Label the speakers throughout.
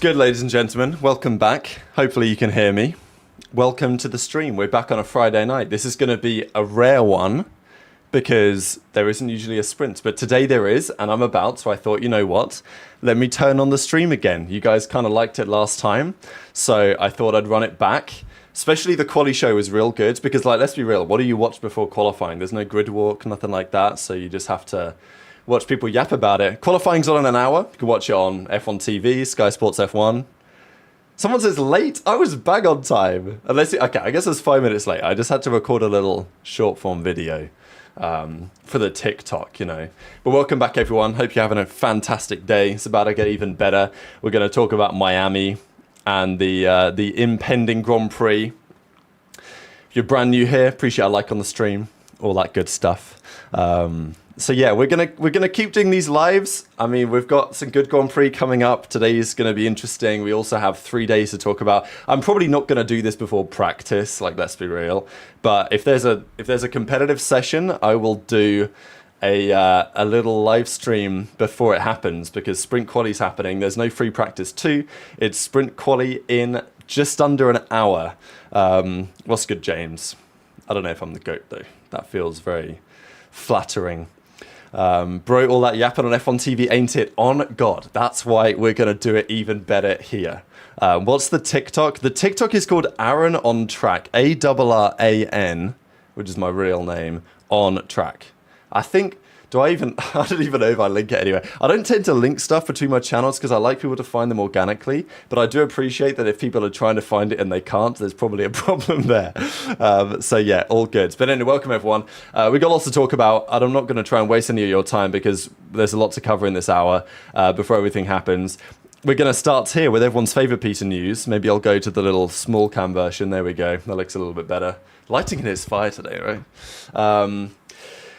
Speaker 1: Good, ladies and gentlemen, welcome back. Hopefully you can hear me. Welcome to the stream. We're back on a Friday night. This is going to be a rare one because there isn't usually a sprint, but today there is, and I'm about, so I thought, you know what, let me turn on the stream again. You guys kind of liked it last time, so I thought I'd run it back. Especially the Quali show was real good because, like, let's be real, what do you watch before qualifying? There's no grid walk, nothing like that, so you just have to watch people yap about it. Qualifying's on in an hour. You can watch it on F1 TV, Sky Sports F1. Someone says late. I was bang on time. Okay, I guess it's 5 minutes late. I just had to record a little short form video for the TikTok, you know. But welcome back, everyone. Hope you're having a fantastic day. It's about to get even better. We're going to talk about Miami and the impending Grand Prix. If you're brand new here, appreciate a like on the stream, all that good stuff. So yeah, we're gonna keep doing these lives. I mean, we've got some good Grand Prix coming up. Today's gonna be interesting. We also have 3 days to talk about. I'm probably not gonna do this before practice, like, let's be real. But if there's a competitive session, I will do a little live stream before it happens because Sprint Quali's happening. There's no free practice too. It's Sprint Quali in just under an hour. What's good, James? I don't know if I'm the GOAT though. That feels very flattering. Bro, all that yapping on F1 TV, ain't it? On God. That's why we're going to do it even better here. What's the TikTok? The TikTok is called Aaron on Track. ARRAN, which is my real name, on track. I think, I don't even know if I link it anyway. I don't tend to link stuff between my channels because I like people to find them organically, but I do appreciate that if people are trying to find it and they can't, there's probably a problem there. So yeah, all good. But anyway, welcome everyone. We've got lots to talk about, and I'm not going to try and waste any of your time because there's a lot to cover in this hour before everything happens. We're going to start here with everyone's favorite piece of news. Maybe I'll go to the little small cam version. There we go. That looks a little bit better. Lighting is fire today, right?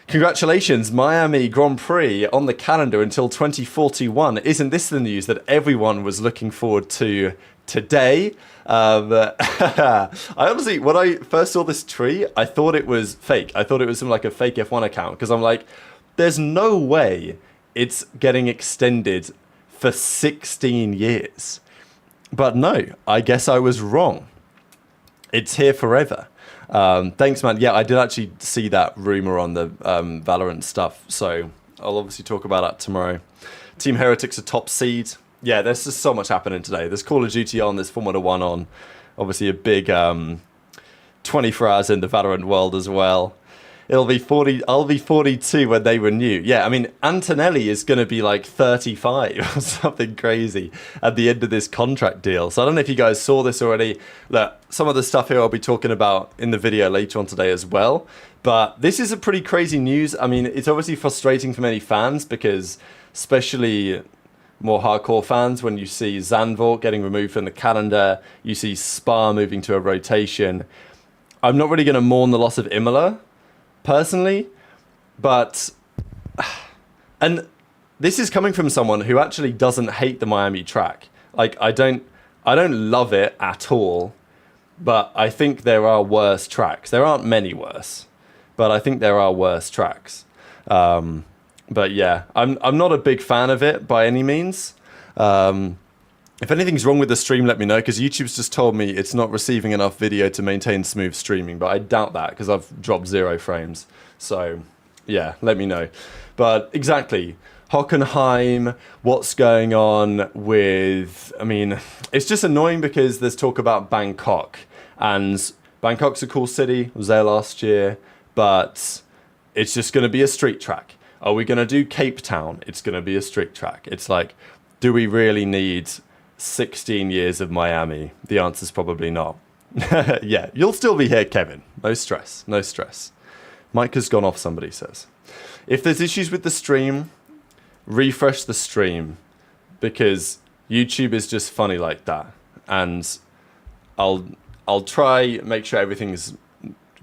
Speaker 1: Congratulations, Miami Grand Prix on the calendar until 2041. Isn't this the news that everyone was looking forward to today? I honestly, when I first saw this tree, I thought it was fake. I thought it was some like a fake F1 account because I'm like, there's no way it's getting extended for 16 years. But no, I guess I was wrong. It's here forever. Thanks, man. Yeah, I did actually see that rumor on the Valorant stuff, so I'll obviously talk about that tomorrow. Team Heretics are top seed. Yeah, there's just so much happening today. There's Call of Duty on, there's Formula 1 on. Obviously a big 24 hours in the Valorant world as well. It'll be 40. I'll be 42 when they renew. Yeah, I mean, Antonelli is going to be like 35 or something crazy at the end of this contract deal. So I don't know if you guys saw this already. Look, some of the stuff here I'll be talking about in the video later on today as well. But this is a pretty crazy news. I mean, it's obviously frustrating for many fans because especially more hardcore fans, when you see Zandvoort getting removed from the calendar, you see Spa moving to a rotation. I'm not really going to mourn the loss of Imola personally, but and this is coming from someone who actually doesn't hate the Miami track. Like, I don't love it at all, but I think there are worse tracks. There aren't many worse, but I think there are worse tracks. But yeah, I'm not a big fan of it by any means. If anything's wrong with the stream, let me know, because YouTube's just told me it's not receiving enough video to maintain smooth streaming, but I doubt that because I've dropped 0 frames. So yeah, let me know. But exactly, Hockenheim, what's going on with, I mean, it's just annoying because there's talk about Bangkok, and Bangkok's a cool city. I was there last year, but it's just going to be a street track. Are we going to do Cape Town? It's going to be a street track. It's like, do we really need 16 years of Miami? The answer's probably not. Yeah, you'll still be here, Kevin. No stress, no stress. Mike has gone off, somebody says. If there's issues with the stream, refresh the stream, because YouTube is just funny like that. And I'll try make sure everything's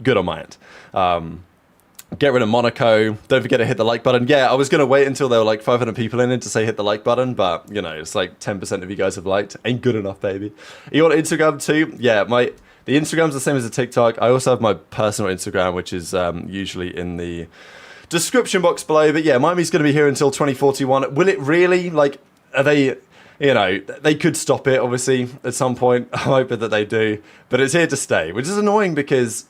Speaker 1: good on my end. Get rid of Monaco. Don't forget to hit the like button. Yeah, I was going to wait until there were like 500 people in it to say hit the like button, but, you know, it's like 10% of you guys have liked. Ain't good enough, baby. You want Instagram too? Yeah, the Instagram's the same as the TikTok. I also have my personal Instagram, which is usually in the description box below. But yeah, Miami's going to be here until 2041. Will it really? Like, are they you know, they could stop it, obviously, at some point. I'm hoping that they do. But it's here to stay, which is annoying because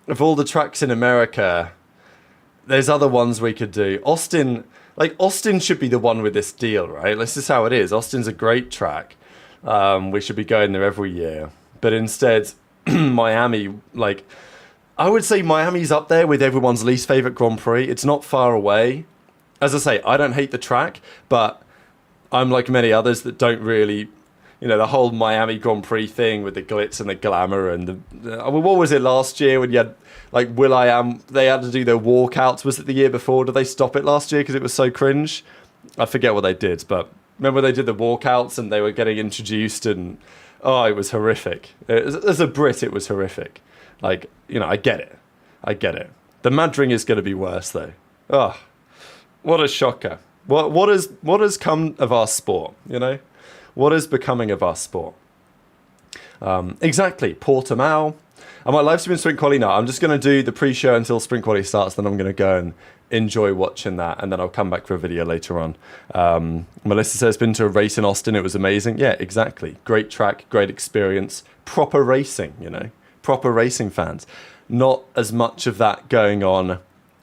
Speaker 1: of all the tracks in America, there's other ones we could do. Austin should be the one with this deal, right? This is how it is. Austin's a great track. We should be going there every year. But instead, Miami, like, I would say Miami's up there with everyone's least favorite Grand Prix. It's not far away. As I say, I don't hate the track, but I'm like many others that don't really, you know, the whole Miami Grand Prix thing with the glitz and the glamour and what was it last year when you had, like, will.i.am, they had to do their walkouts. Was it the year before? Did they stop it last year because it was so cringe? I forget what they did, but remember they did the walkouts and they were getting introduced and, oh, it was horrific. As a Brit, it was horrific. Like, you know, I get it. The Madring is going to be worse, though. Oh, what a shocker. What has come of our sport, you know? What is becoming of our sport? Exactly, Portimao. I might live stream Sprint Quali now. I'm just going to do the pre-show until Sprint Quali starts, then I'm going to go and enjoy watching that, and then I'll come back for a video later on. Melissa says, been to a race in Austin, it was amazing. Yeah, exactly. Great track, great experience, proper racing, you know? Proper racing fans. Not as much of that going on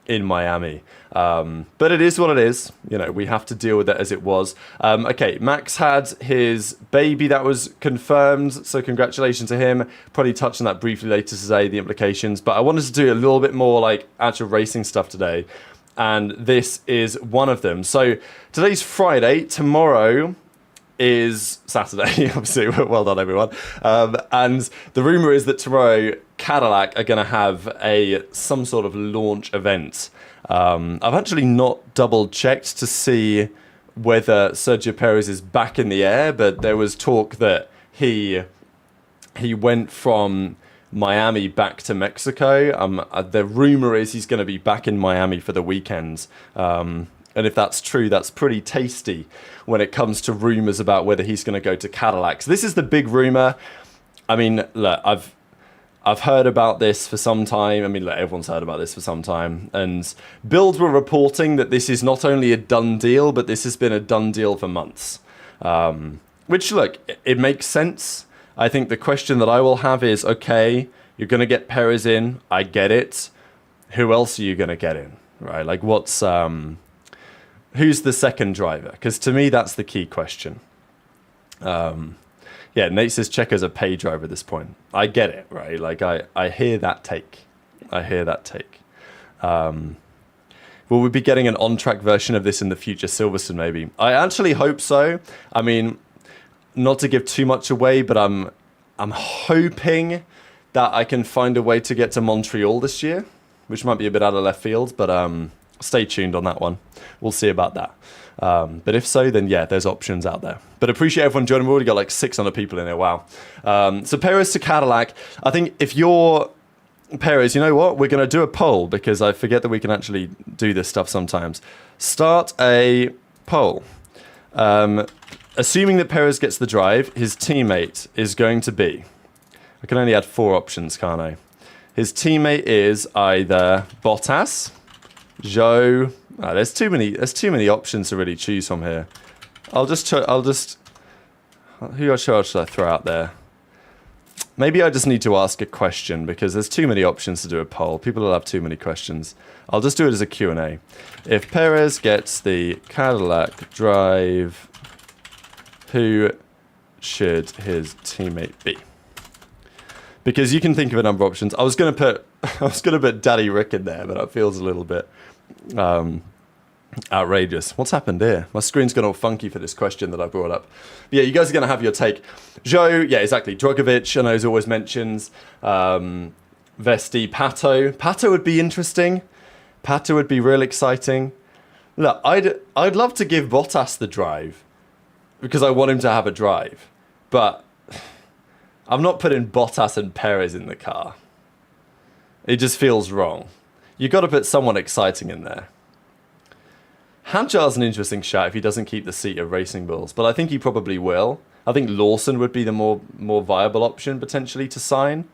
Speaker 1: in Miami. But it is what it is. You know, we have to deal with it as it was. Okay, Max had his baby that was confirmed, so congratulations to him. Probably touch on that briefly later today, the implications. But I wanted to do a little bit more like actual racing stuff today. And this is one of them. So today's Friday. Tomorrow is Saturday, obviously. Well done, everyone. And the rumor is that tomorrow Cadillac are going to have some sort of launch event. I've actually not double checked to see whether Sergio Perez is back in the air, but there was talk that he went from Miami back to Mexico. The rumor is he's going to be back in Miami for the weekends. And if that's true, that's pretty tasty when it comes to rumors about whether he's going to go to Cadillac. So this is the big rumor. I mean, look, I've heard about this for some time. I mean, look, everyone's heard about this for some time. And Build were reporting that this is not only a done deal, but this has been a done deal for months. Which, look, it makes sense. I think the question that I will have is, okay, you're going to get Perez in. I get it. Who else are you going to get in? Right? Like, who's the second driver? Because to me, that's the key question. Yeah, Nate says Checo's a pay driver at this point. I get it, right? Like, I hear that take. Will we be getting an on-track version of this in the future, Silverstone, maybe? I actually hope so. I mean, not to give too much away, but I'm hoping that I can find a way to get to Montreal this year, which might be a bit out of left field, but stay tuned on that one. We'll see about that. But if so, then yeah, there's options out there. But appreciate everyone joining. We've already got like 600 people in there. Wow. So Perez to Cadillac. I think if you're Perez, you know what? We're going to do a poll because I forget that we can actually do this stuff sometimes. Start a poll. Assuming that Perez gets the drive, his teammate is going to be... I can only add 4 options, can't I? His teammate is either Bottas, Zhou... there's too many options to really choose from here. Who should I throw out there? Maybe I just need to ask a question because there's too many options to do a poll. People will have too many questions. I'll just do it as a Q&A. If Perez gets the Cadillac drive, who should his teammate be? Because you can think of a number of options. I was going to put Daddy Rick in there, but that feels a little bit outrageous. What's happened here? My screen's gone all funky for this question that I brought up. But yeah, you guys are going to have your take. Zhou, yeah, exactly. Drogovic, I know, is always mentions. Vesti, Pato. Pato would be interesting. Pato would be real exciting. Look, I'd love to give Bottas the drive because I want him to have a drive. But I'm not putting Bottas and Perez in the car. It just feels wrong. You've got to put someone exciting in there. Hadjar's an interesting shout if he doesn't keep the seat of Racing Bulls, but I think he probably will. I think Lawson would be the more viable option potentially to sign.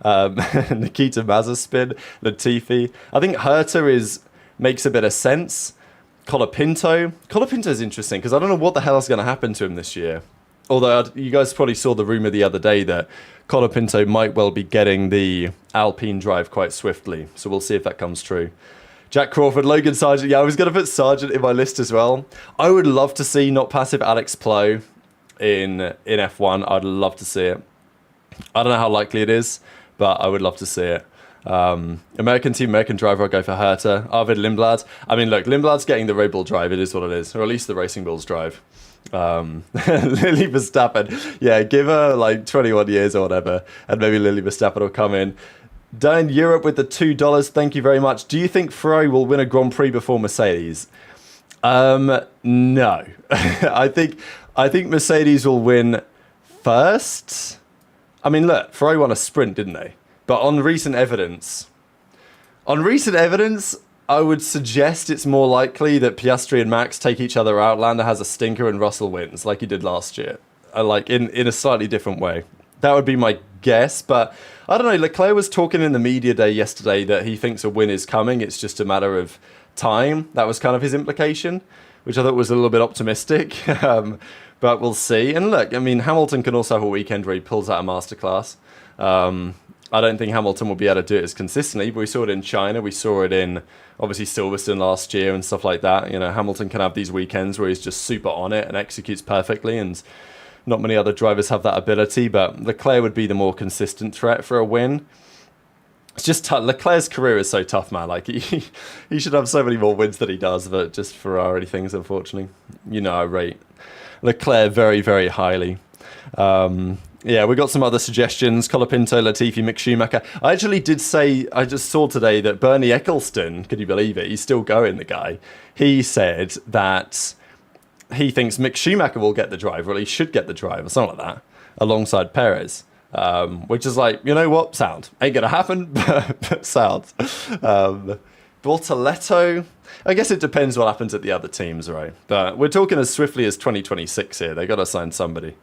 Speaker 1: Nikita Mazepin, Latifi. I think Herta makes a bit of sense Colapinto. Colapinto's interesting because I don't know what the hell is going to happen to him this year. Although you guys probably saw the rumor the other day that Colapinto might well be getting the Alpine drive quite swiftly. So we'll see if that comes true. Jack Crawford, Logan Sargent. Yeah, I was going to put Sargent in my list as well. I would love to see not passive Alex Plo in F1. I'd love to see it. I don't know how likely it is, but I would love to see it. American team, American driver, I'll go for Herta. Arvid Lindblad. I mean, look, Lindblad's getting the Red Bull drive. It is what it is. Or at least the Racing Bulls drive. Lily Verstappen. Yeah, give her like 21 years or whatever, and maybe Lily Verstappen will come in. Dan Europe with the $2. Thank you very much. Do you think Ferrari will win a Grand Prix before Mercedes? No. I think Mercedes will win first. I mean, look, Ferrari won a sprint, didn't they? But on recent evidence, I would suggest it's more likely that Piastri and Max take each other out. Lando has a stinker and Russell wins, like he did last year, like in a slightly different way. That would be my guess, but I don't know. Leclerc was talking in the media day yesterday that he thinks a win is coming. It's just a matter of time. That was kind of his implication, which I thought was a little bit optimistic. But we'll see. And look, I mean, Hamilton can also have a weekend where he pulls out a masterclass. I don't think Hamilton will be able to do it as consistently, but we saw it in China. We saw it in, obviously, Silverstone last year and stuff like that. You know, Hamilton can have these weekends where he's just super on it and executes perfectly, and not many other drivers have that ability, but Leclerc would be the more consistent threat for a win. It's just tough. Leclerc's career is so tough, man. Like, he should have so many more wins than he does, but just Ferrari things, unfortunately. You know, I rate Leclerc very, very highly. Yeah, we got some other suggestions. Colapinto, Latifi, Mick Schumacher. I actually did say, I just saw today that Bernie Eccleston, can you believe it? He's still going, the guy. He said that he thinks Mick Schumacher will get the drive, or he should get the drive, or something like that, alongside Perez. Which is like, you know what? Sound. Ain't going to happen, but sound. Bortoletto. I guess it depends what happens at the other teams, right? But we're talking as swiftly as 2026 here. They got to sign somebody.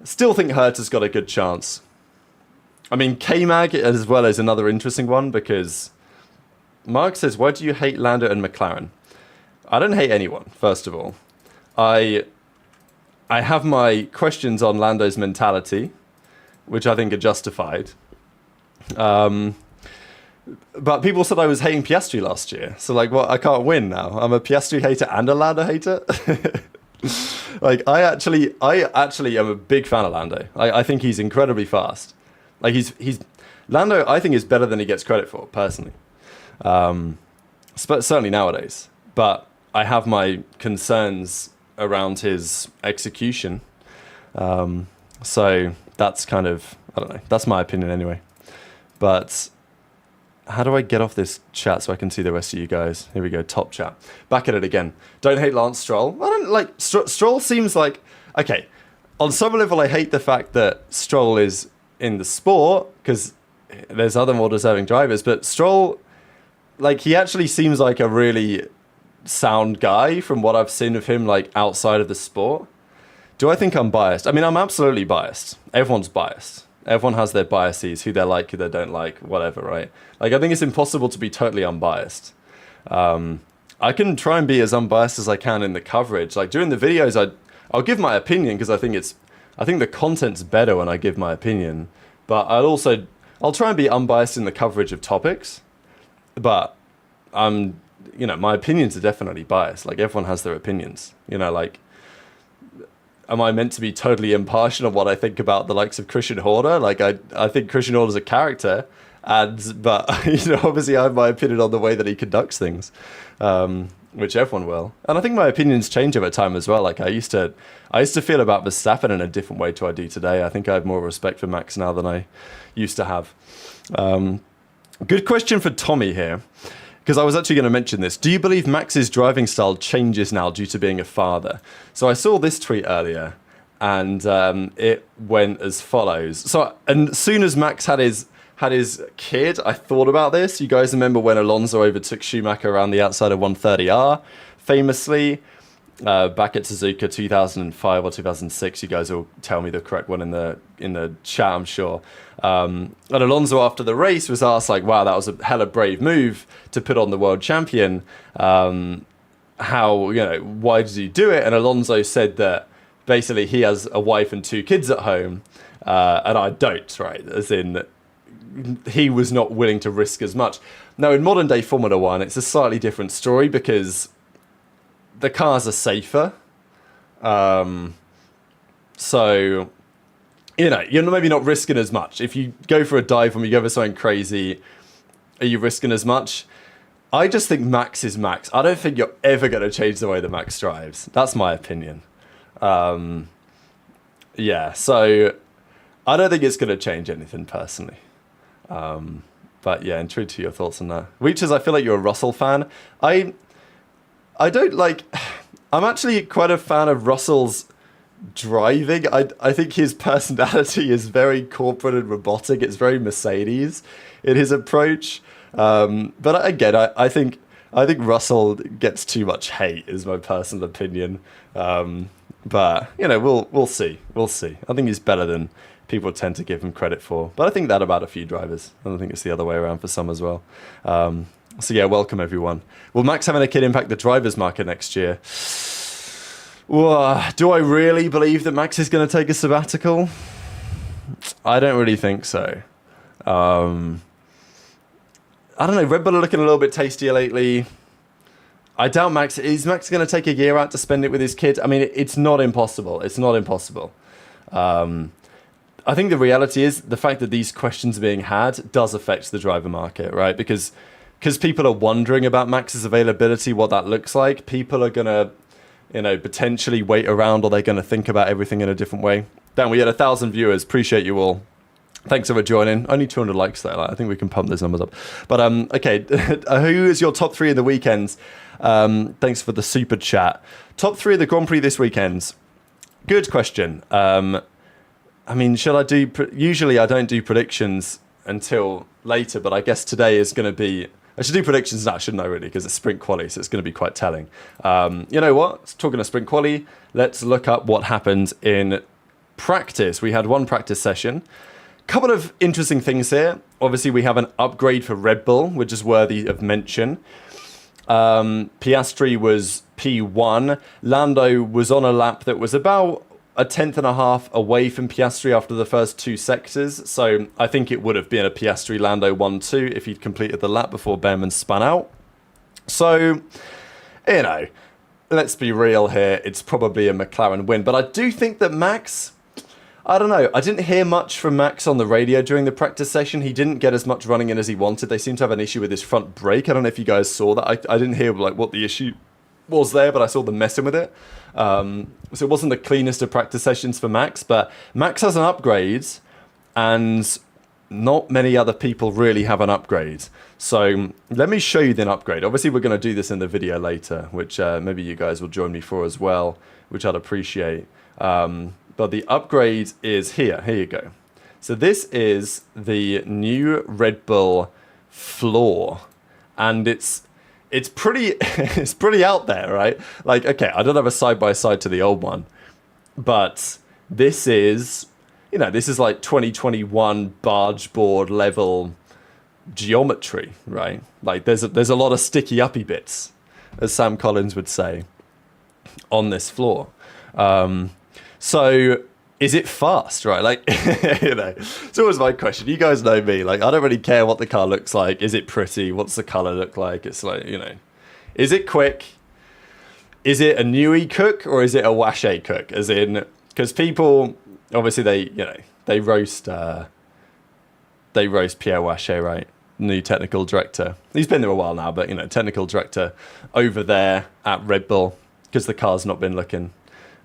Speaker 1: Still think Herta's got a good chance. I mean, K-Mag as well is another interesting one, because Mark says, why do you hate Lando and McLaren? I don't hate anyone, first of all. I have my questions on Lando's mentality, which I think are justified. But people said I was hating Piastri last year. So, like, what? I can't win now. I'm a Piastri hater and a Lando hater? Like, I actually am a big fan of Lando. I think he's incredibly fast. Like, he's Lando, I think, is better than he gets credit for, personally. Certainly nowadays. But I have my concerns around his execution. So that's kind of, I don't know. That's my opinion anyway. But how do I get off this chat so I can see the rest of you guys? Here we go, top chat. Back at it again. Don't hate Lance Stroll. I don't like, Stroll seems like, okay, on some level I hate the fact that Stroll is in the sport, because there's other more deserving drivers, but Stroll, like, he actually seems like a really sound guy from what I've seen of him, like, outside of the sport. Do I think I'm biased? I mean, I'm absolutely biased. Everyone's biased. Everyone has their biases, who they like, who they don't like, whatever, right? Like, I think it's impossible to be totally unbiased. I can try and be as unbiased as I can in the coverage. Like, during the videos, I'll give my opinion, because I think the content's better when I give my opinion. But I'll try and be unbiased in the coverage of topics. But you know, my opinions are definitely biased. Like, everyone has their opinions. You know, like, am I meant to be totally impartial on what I think about the likes of Christian Horner? Like, I think Christian Horner's a character, but you know, obviously I have my opinion on the way that he conducts things, which everyone will. And I think my opinions change over time as well. Like, I used to feel about Verstappen in a different way to I do today. I think I have more respect for Max now than I used to have. Good question for Tommy here, because I was actually going to mention this. Do you believe Max's driving style changes now due to being a father? So I saw this tweet earlier, and it went as follows. So, and as soon as Max had his kid, I thought about this. You guys remember when Alonso overtook Schumacher around the outside of 130R, famously? back at Suzuka 2005 or 2006. You guys will tell me the correct one in the chat, I'm sure. And Alonso after the race was asked like, "Wow, that was a hella brave move to put on the world champion. Why did you do it?" And Alonso said that basically he has a wife and 2 kids at home, and I don't, right? As in, he was not willing to risk as much. Now, in modern day Formula One, it's a slightly different story because the cars are safer. So, you're maybe not risking as much. If you go for a dive when you go for something crazy, are you risking as much? I just think Max is Max. I don't think you're ever going to change the way that Max drives. That's my opinion. So I don't think it's going to change anything personally. But yeah, intrigued to your thoughts on that. Reaches, I feel like you're a Russell fan. I don't like... I'm actually quite a fan of Russell's driving. I think his personality is very corporate and robotic. It's very Mercedes in his approach. But again, I think Russell gets too much hate, is my personal opinion. But we'll see. We'll see. I think he's better than people tend to give him credit for. But I think that about a few drivers. I don't think it's the other way around for some as well. So yeah, welcome everyone. Will Max having a kid impact the drivers market next year? Well, do I really believe that Max is going to take a sabbatical? I don't really think so. I don't know. Red Bull are looking a little bit tastier lately. I doubt Max... Is Max going to take a year out to spend it with his kid? I mean, it's not impossible. It's not impossible. I think the reality is the fact that these questions are being had does affect the driver market, right? Because people are wondering about Max's availability, what that looks like. People are going to, potentially wait around, or they're going to think about everything in a different way. Dan, we had 1,000 viewers. Appreciate you all. Thanks for joining. Only 200 likes though. I think we can pump those numbers up. But okay, who is your top 3 of the weekends? Thanks for the super chat. Top 3 of the Grand Prix this weekend. Good question. I mean, should I do... Usually I don't do predictions until later, but I guess today is going to be... I should do predictions now, shouldn't I, really? Because it's sprint quali, so it's going to be quite telling. You know what? Talking of sprint quali, let's look up what happened in practice. We had one practice session. Couple of interesting things here. Obviously, we have an upgrade for Red Bull, which is worthy of mention. Piastri was P1. Lando was on a lap that was about a tenth and a half away from Piastri after the first 2 sectors. So I think it would have been a Piastri Lando 1-2 if he'd completed the lap before Behrman spun out. So, let's be real here. It's probably a McLaren win. But I do think that Max... I don't know. I didn't hear much from Max on the radio during the practice session. He didn't get as much running in as he wanted. They seem to have an issue with his front brake. I don't know if you guys saw that. I didn't hear what the issue was there, but I saw them messing with it. So it wasn't the cleanest of practice sessions for Max, but Max has an upgrade, and not many other people really have an upgrade. So let me show you the upgrade. Obviously, we're going to do this in the video later, which maybe you guys will join me for as well, which I'd appreciate. But the upgrade is here. Here you go. So this is the new Red Bull floor, and it's pretty it's pretty out there, right? Like, okay, I don't have a side by side to the old one, but this is this is like 2021 barge board level geometry, right? Like there's a lot of sticky uppy bits, as Sam Collins would say, on this floor. So is it fast, right? Like, it's always my question. You guys know me. Like, I don't really care what the car looks like. Is it pretty? What's the color look like? It's like, is it quick? Is it a Newey cook or is it a Wache cook? As in, because people, obviously they roast Pierre Wache, right? New technical director. He's been there a while now, but technical director over there at Red Bull, because the car's not been looking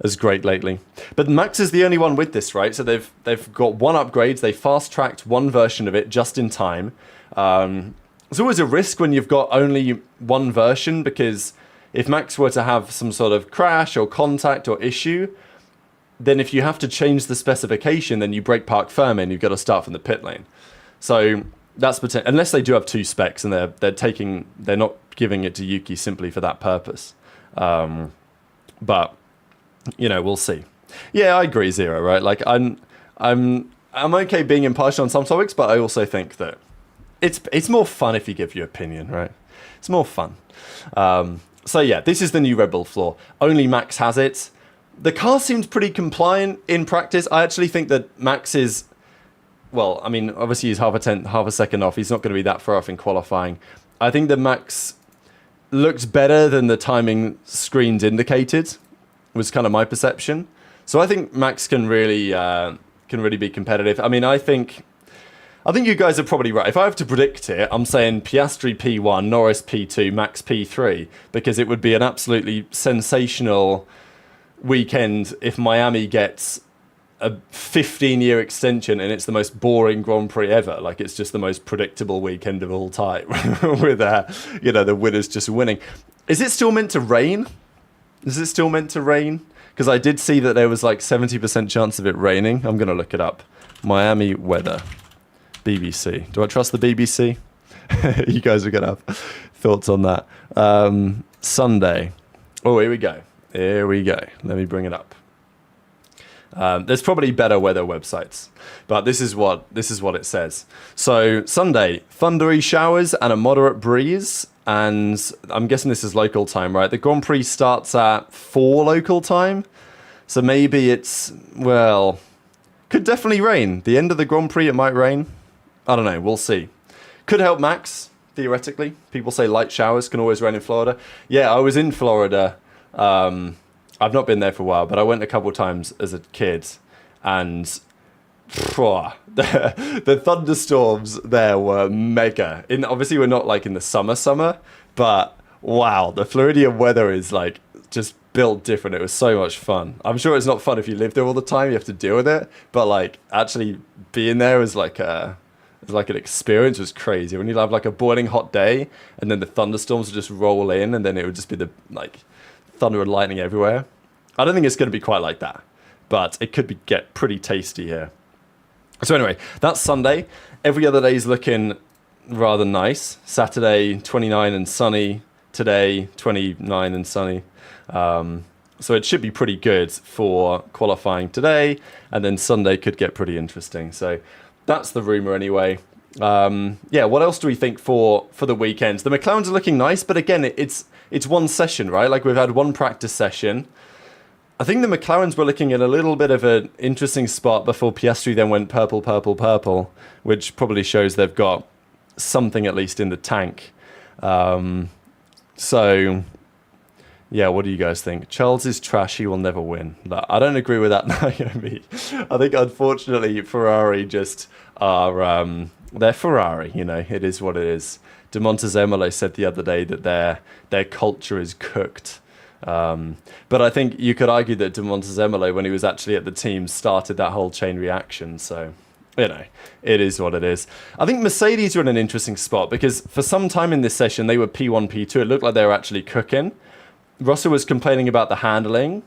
Speaker 1: as great lately. But Max is the only one with this, right? So they've got one upgrade. They fast-tracked one version of it just in time. It's always a risk when you've got only one version, because if Max were to have some sort of crash or contact or issue, then if you have to change the specification, then you break park firm and you've got to start from the pit lane. So that's unless they do have 2 specs and they're not giving it to Yuki simply for that purpose. But we'll see. Yeah, I agree, Zero. Right? Like I'm okay being impartial on some topics, but I also think that it's more fun if you give your opinion, right? It's more fun. So yeah, this is the new Red Bull floor. Only Max has it. The car seems pretty compliant in practice. I actually think that Max is, well, I mean, obviously he's half a second off. He's not going to be that far off in qualifying. I think that Max looks better than the timing screens indicated, was kind of my perception. So I think Max can really be competitive. I mean, I think you guys are probably right. If I have to predict it, I'm saying Piastri P1, Norris P2, Max P3, because it would be an absolutely sensational weekend if Miami gets a 15-year extension and it's the most boring Grand Prix ever. Like, it's just the most predictable weekend of all time with the winners just winning. Is it still meant to rain? Because I did see that there was like 70% chance of it raining. I'm going to look it up. Miami weather. BBC. Do I trust the BBC? You guys are going to have thoughts on that. Sunday. Oh, here we go. Let me bring it up. There's probably better weather websites, but this is what it says. So Sunday, thundery showers and a moderate breeze. And I'm guessing this is local time, right? The Grand Prix starts at 4 local time. So maybe could definitely rain. The end of the Grand Prix, it might rain. I don't know. We'll see. Could help Max, theoretically. People say light showers can always rain in Florida. Yeah, I was in Florida. I've not been there for a while, but I went a couple of times as a kid. And the thunderstorms there were mega. Obviously, we're not like in the summer, but wow, the Floridian weather is like just built different. It was so much fun. I'm sure it's not fun if you live there all the time. You have to deal with it, but like actually being there was like an experience. It was crazy. When you have like a boiling hot day, and then the thunderstorms would just roll in, and then it would just be the like thunder and lightning everywhere. I don't think it's going to be quite like that, but it could get pretty tasty here. So anyway, that's Sunday. Every other day is looking rather nice. Saturday, 29 and sunny. Today, 29 and sunny. So it should be pretty good for qualifying today. And then Sunday could get pretty interesting. So that's the rumour anyway. What else do we think for the weekends? The McLarens are looking nice, but again, it's one session, right? Like, we've had one practice session. I think the McLarens were looking at a little bit of an interesting spot before Piastri then went purple, which probably shows they've got something at least in the tank. So, yeah, what do you guys think? Charles is trash, he will never win. I don't agree with that, Naomi. I think, unfortunately, Ferrari just are... they're Ferrari, it is what it is. De Montezemolo said the other day that their culture is cooked. But I think you could argue that De Montezemolo, when he was actually at the team, started that whole chain reaction. So, it is what it is. I think Mercedes are in an interesting spot because for some time in this session, they were P1, P2. It looked like they were actually cooking. Russell was complaining about the handling,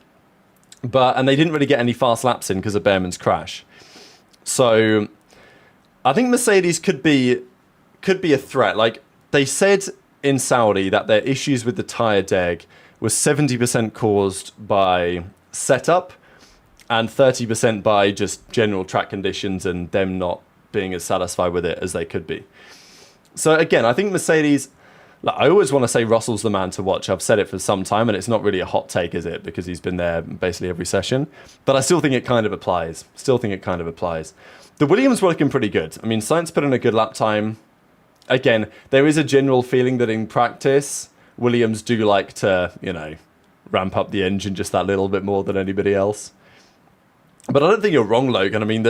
Speaker 1: and they didn't really get any fast laps in because of Behrman's crash. So I think Mercedes could be a threat. Like, they said in Saudi that their issues with the tyre deg was 70% caused by setup and 30% by just general track conditions and them not being as satisfied with it as they could be. So again, I think Mercedes, I always want to say Russell's the man to watch. I've said it for some time, and it's not really a hot take, is it? Because he's been there basically every session. But I still think it kind of applies. The Williams were looking pretty good. I mean, Sainz put in a good lap time. Again, there is a general feeling that in practice, Williams do like to, ramp up the engine just that little bit more than anybody else. But I don't think you're wrong, Logan. I mean,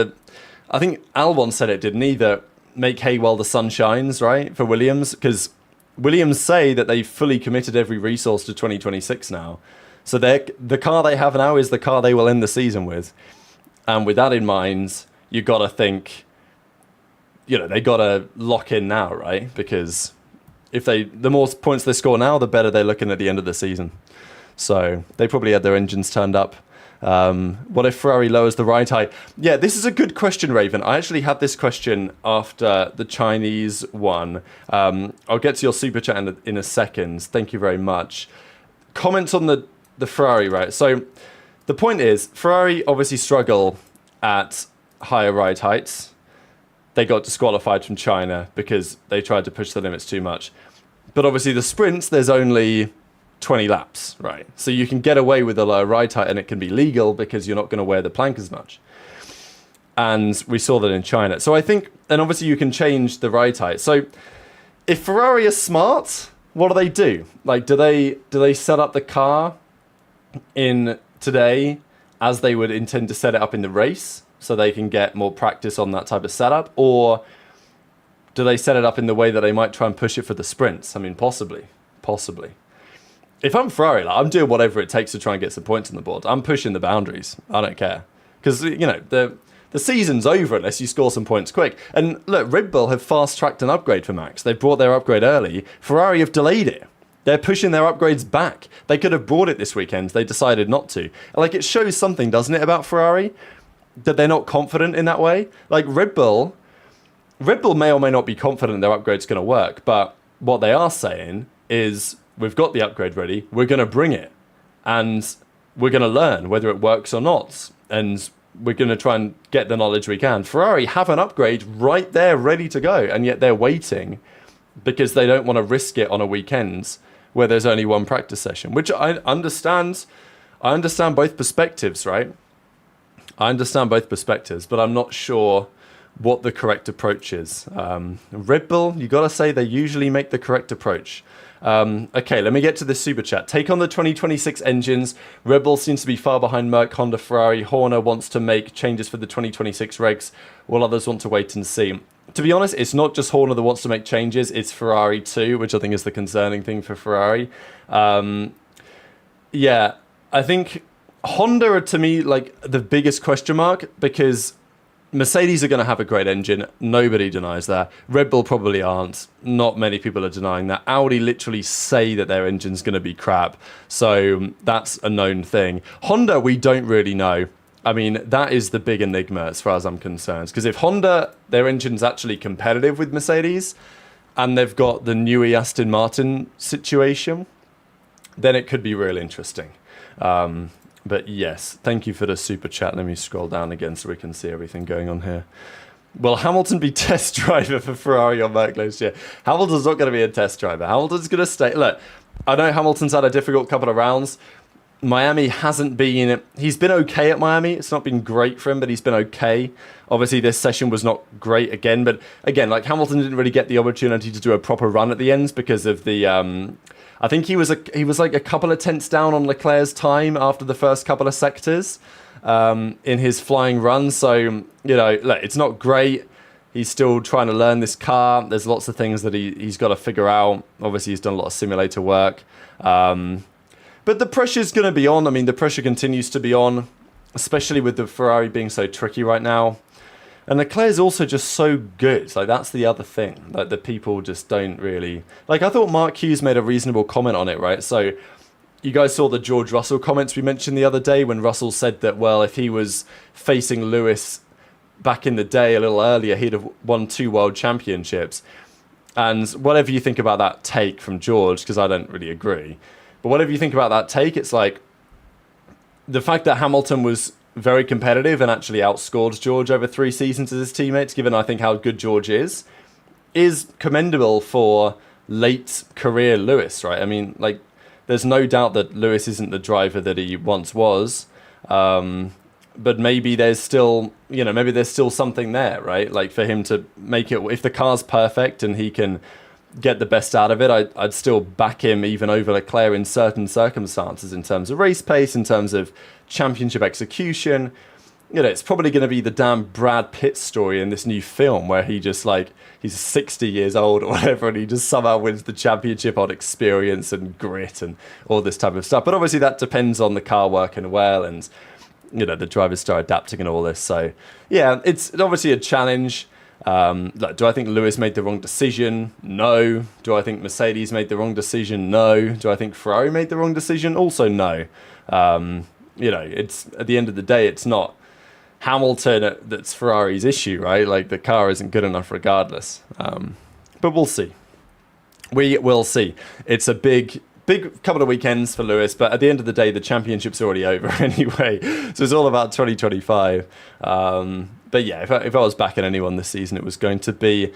Speaker 1: I think Albon said it, didn't he? That make hay while the sun shines, right? For Williams, because Williams say that they've fully committed every resource to 2026 now. So the car they have now is the car they will end the season with. And with that in mind, you got to think, they got to lock in now, right? Because the more points they score now, the better they're looking at the end of the season. So they probably had their engines turned up. What if Ferrari lowers the ride height? Yeah, this is a good question, Raven. I actually had this question after the Chinese one. I'll get to your super chat in a second. Thank you very much. Comments on the the Ferrari, right? So the point is, Ferrari obviously struggle at higher ride heights. They got disqualified from China because they tried to push the limits too much. But obviously the sprints, there's only 20 laps, right? So you can get away with a lower ride height and it can be legal because you're not going to wear the plank as much. And we saw that in China. So I think, and obviously you can change the ride height. So if Ferrari are smart, what do? Like, do they set up the car in today as they would intend to set it up in the race so they can get more practice on that type of setup? Or do they set it up in the way that they might try and push it for the sprints? I mean, possibly. If I'm Ferrari, like, I'm doing whatever it takes to try and get some points on the board. I'm pushing the boundaries. I don't care. Because, you know, the season's over unless you score some points quick. And look, Red Bull have fast-tracked an upgrade for Max. They brought their upgrade early. Ferrari have delayed it. They're pushing their upgrades back. They could have brought it this weekend. They decided not to. Like, it shows something, doesn't it, about Ferrari? That they're not confident in that way. Like, Red Bull may or may not be confident their upgrade's going to work. But what they are saying is, we've got the upgrade ready. We're going to bring it. And we're going to learn whether it works or not. And we're going to try and get the knowledge we can. Ferrari have an upgrade right there ready to go. And yet they're waiting because they don't want to risk it on a weekend where there's only one practice session, which I understand. I understand both perspectives, right? I understand both perspectives, but I'm not sure what the correct approach is. Red Bull, you got to say they usually make the correct approach. Okay, let me get to this super chat. Take on the 2026 engines. Red Bull seems to be far behind Merc, Honda, Ferrari. Horner wants to make changes for the 2026 regs, while others want to wait and see. To be honest, it's not just Horner that wants to make changes, it's Ferrari too, which I think is the concerning thing for Ferrari. Yeah, I think Honda are, to me, like, the biggest question mark, because Mercedes are going to have a great engine. Nobody denies that. Red Bull probably aren't. Not many people are denying that. Audi literally say that their engine's going to be crap. So that's a known thing. Honda, we don't really know. I mean, that is the big enigma as far as I'm concerned. Because if Honda, their engine's actually competitive with Mercedes, and they've got the newer Aston Martin situation, then it could be real interesting. But yes, thank you for the super chat. Let me scroll down again so we can see everything going on here. Will Hamilton be test driver for Ferrari on Merc next year? Hamilton's not going to be a test driver. Hamilton's going to stay. Look, I know Hamilton's had a difficult couple of rounds. Miami hasn't been... He's been okay at Miami. It's not been great for him, but he's been okay. Obviously, this session was not great again. But again, like, Hamilton didn't really get the opportunity to do a proper run at the end because of the... I think he was like a couple of tenths down on Leclerc's time after the first couple of sectors in his flying run. So, you know, look, it's not great. He's still trying to learn this car. There's lots of things that he's got to figure out. Obviously, he's done a lot of simulator work. But the pressure's going to be on. I mean, the pressure continues to be on, especially with the Ferrari being so tricky right now. And Leclerc's also just so good. Like, that's the other thing. Like, the people just don't really... Like, I thought Mark Hughes made a reasonable comment on it, right? So, you guys saw the George Russell comments we mentioned the other day when Russell said that, well, if he was facing Lewis back in the day a little earlier, he'd have won 2 world championships. And whatever you think about that take from George, because I don't really agree, but whatever you think about that take, it's like the fact that Hamilton was very competitive and actually outscored George over 3 seasons as his teammates, given I think how good George is commendable for late career Lewis, right? I mean, like, there's no doubt that Lewis isn't the driver that he once was, but maybe there's still, you know, maybe there's still something there, right? Like, for him to make it, if the car's perfect and he can get the best out of it, I'd still back him even over Leclerc in certain circumstances, in terms of race pace, in terms of championship execution. You know, it's probably going to be the damn Brad Pitt story in this new film where he just, like, he's 60 years old or whatever, and he just somehow wins the championship on experience and grit and all this type of stuff. But obviously that depends on the car working well and, you know, the drivers start adapting and all this. So yeah, it's obviously a challenge. Like, do I think Lewis made the wrong decision? No. Do I think Mercedes made the wrong decision? No. Do I think Ferrari made the wrong decision? Also no. You know, it's, at the end of the day, it's not Hamilton that's Ferrari's issue, right? Like, the car isn't good enough regardless. But we'll see. We will see. It's a big big couple of weekends for Lewis, but at the end of the day, the championship's already over anyway. So it's all about 2025. But yeah, if I was backing anyone this season, it was going to be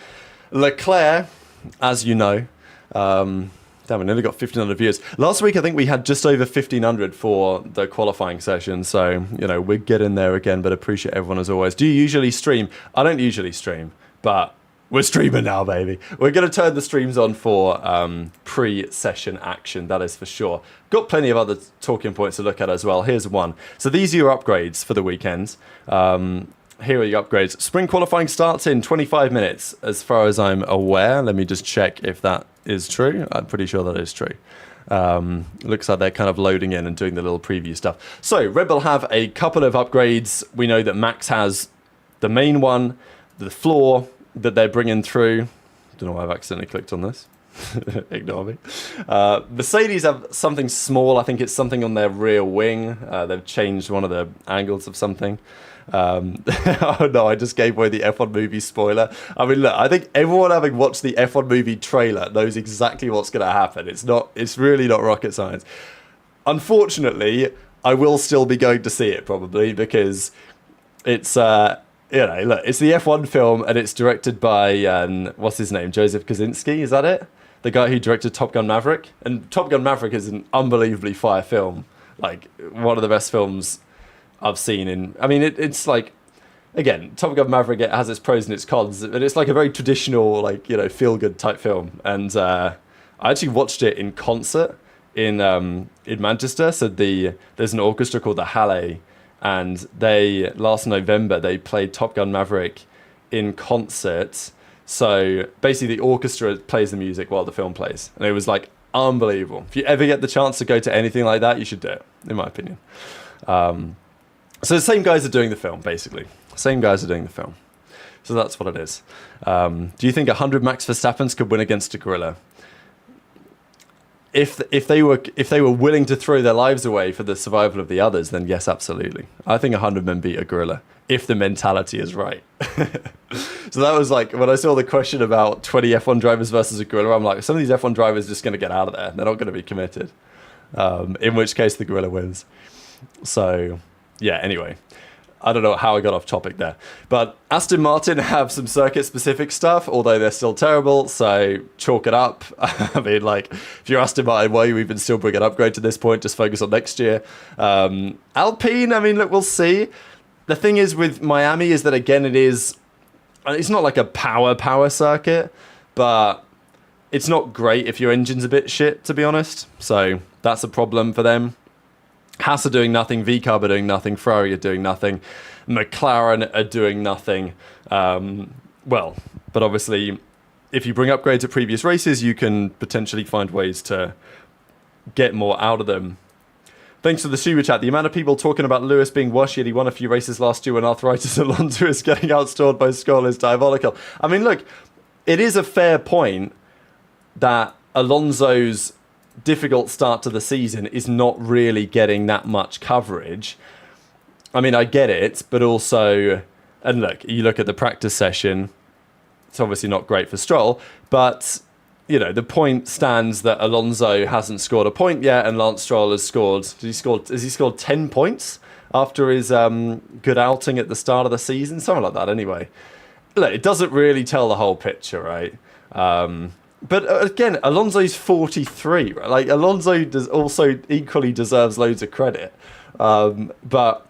Speaker 1: Leclerc, as you know. Damn, we nearly got 1,500 viewers. Last week, I think we had just over 1,500 for the qualifying session. So, we're getting there again, but appreciate everyone as always. Do you usually stream? I don't usually stream, but we're streaming now, baby. We're going to turn the streams on for pre-session action, that is for sure. Got plenty of other talking points to look at as well. Here's one. So these are your upgrades for the weekends. Here are your upgrades. Spring qualifying starts in 25 minutes, as far as I'm aware. Let me just check if that is true. I'm pretty sure that is true. Looks like they're kind of loading in and doing the little preview stuff. So Red Bull have a couple of upgrades. We know that Max has the main one, the floor that they're bringing through. Don't know why I've accidentally clicked on this. Ignore me. Mercedes have something small. I think it's something on their rear wing. They've changed one of the angles of something. Oh no, I just gave away the F1 movie spoiler. I mean, look, I think everyone having watched the F1 movie trailer knows exactly what's going to happen. It's really not rocket science. Unfortunately, I will still be going to see it probably because it's, look, it's the F1 film and it's directed by, what's his name? Joseph Kosinski, is that it? The guy who directed Top Gun Maverick. And Top Gun Maverick is an unbelievably fire film. Like, one of the best films I've seen it's like, again, Top Gun Maverick, it has its pros and its cons, but it's like a very traditional, feel-good type film. And I actually watched it in concert in Manchester. So there's an orchestra called the Halle, and last November, they played Top Gun Maverick in concert. So basically the orchestra plays the music while the film plays. And it was like unbelievable. If you ever get the chance to go to anything like that, you should do it, in my opinion. So the same guys are doing the film, basically. Same guys are doing the film. So that's what it is. Do you think 100 Max Verstappens could win against a gorilla? If they were willing to throw their lives away for the survival of the others, then yes, absolutely. I think 100 men beat a gorilla, if the mentality is right. So that was like, when I saw the question about 20 F1 drivers versus a gorilla, I'm like, some of these F1 drivers are just going to get out of there. They're not going to be committed. In which case the gorilla wins. So, yeah, anyway, I don't know how I got off topic there. But Aston Martin have some circuit-specific stuff, although they're still terrible, so chalk it up. I mean, if you're Aston Martin, why are you even still bring an upgrade to this point? Just focus on next year. Alpine, I mean, look, we'll see. The thing is with Miami is that, again, it's not like a power circuit, but it's not great if your engine's a bit shit, to be honest. So that's a problem for them. Haas are doing nothing, VCARB are doing nothing, Ferrari are doing nothing, McLaren are doing nothing. But obviously, if you bring upgrades to previous races, you can potentially find ways to get more out of them. Thanks for the super chat. The amount of people talking about Lewis being washed, yet he won a few races last year when arthritis Alonso is getting outstalled by Stroll is diabolical. I mean, look, it is a fair point that Alonso's difficult start to the season is not really getting that much coverage. I mean, I get it, but also, and look, you look at the practice session, it's obviously not great for Stroll, but, the point stands that Alonso hasn't scored a point yet, and Lance Stroll has he scored 10 points after his good outing at the start of the season? Something like that, anyway. Look, it doesn't really tell the whole picture, right? But again, Alonso's 43. Right? Like, Alonso also equally deserves loads of credit. But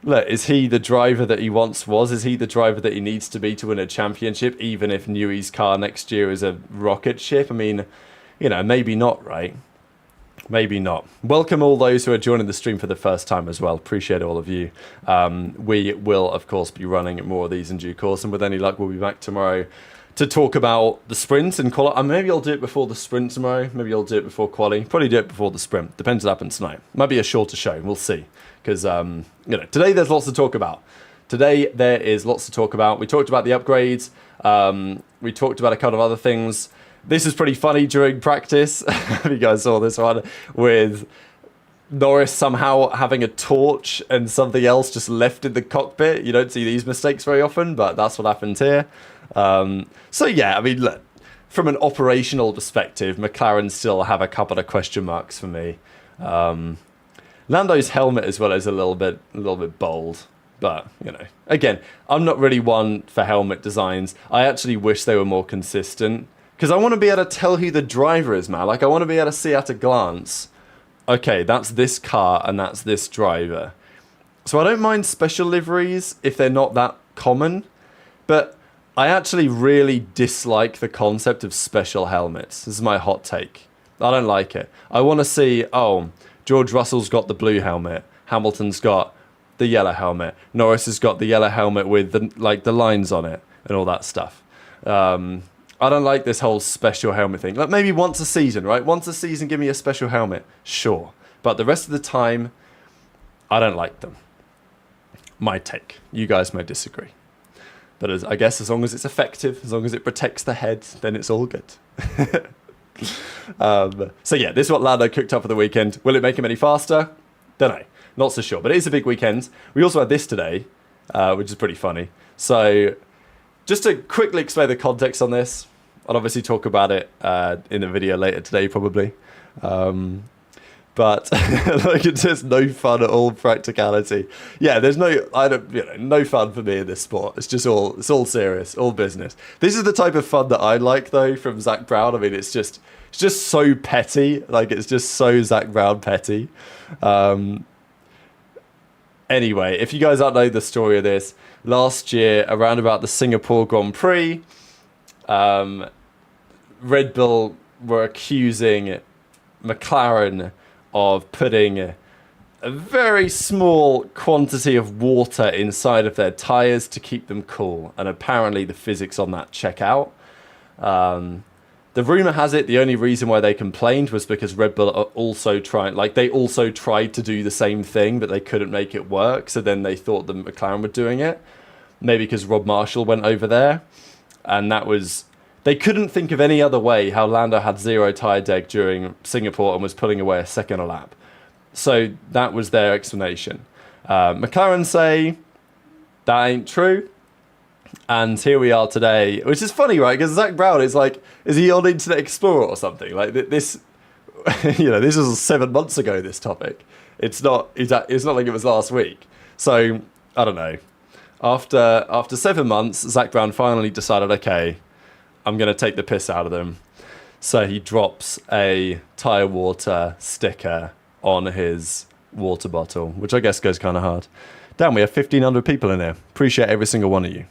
Speaker 1: look, is he the driver that he once was? Is he the driver that he needs to be to win a championship, even if Newey's car next year is a rocket ship? I mean, maybe not, right? Maybe not. Welcome all those who are joining the stream for the first time as well. Appreciate all of you. We will, of course, be running more of these in due course. And with any luck, we'll be back tomorrow to talk about the sprint and Quali. Maybe I'll do it before the sprint tomorrow. Maybe I'll do it before Quali. Probably do it before the sprint. Depends what happens tonight. Might be a shorter show. We'll see. Because, today there's lots to talk about. Today there is lots to talk about. We talked about the upgrades. We talked about a couple of other things. This is pretty funny during practice. You guys saw this one with Norris somehow having a torch and something else just left in the cockpit. You don't see these mistakes very often, but that's what happened here. So yeah, I mean, look, from an operational perspective, McLaren still have a couple of question marks for me. Lando's helmet as well is a little bit bold, but you know, again, I'm not really one for helmet designs. I actually wish they were more consistent because I want to be able to tell who the driver is, man. Like I want to be able to see at a glance, okay, that's this car and that's this driver. So I don't mind special liveries if they're not that common, but I actually really dislike the concept of special helmets. This is my hot take. I don't like it. I want to see, oh, George Russell's got the blue helmet. Hamilton's got the yellow helmet. Norris has got the yellow helmet with the lines on it and all that stuff. I don't like this whole special helmet thing. Like maybe once a season, right? Once a season, give me a special helmet. Sure. But the rest of the time, I don't like them. My take. You guys may disagree. But I guess as long as it's effective, as long as it protects the head, then it's all good. So yeah, this is what Lando cooked up for the weekend. Will it make him any faster? Don't know. Not so sure. But it is a big weekend. We also had this today, which is pretty funny. So just to quickly explain the context on this, I'll obviously talk about it in the video later today, probably. But like it's just no fun at all, practicality. Yeah, there's no fun for me in this sport. It's all serious, all business. This is the type of fun that I like though from Zach Brown. I mean, it's just so petty. Like it's just so Zach Brown petty. Anyway, if you guys don't know the story of this, last year around about the Singapore Grand Prix, Red Bull were accusing McLaren of putting a very small quantity of water inside of their tyres to keep them cool. And apparently the physics on that check out. The rumour has it the only reason why they complained was because Red Bull are also they also tried to do the same thing, but they couldn't make it work. So then they thought that McLaren were doing it. Maybe because Rob Marshall went over there. And they couldn't think of any other way how Lando had zero tyre deg during Singapore and was pulling away a second a lap. So that was their explanation. McLaren say that ain't true. And here we are today, which is funny, right? Because Zach Brown is he on Internet Explorer or something? Like this, this was 7 months ago, this topic. It's not like it was last week. So, I don't know. After 7 months, Zach Brown finally decided, okay, I'm going to take the piss out of them. So he drops a tyre water sticker on his water bottle, which I guess goes kind of hard. Damn, we have 1,500 people in here. Appreciate every single one of you.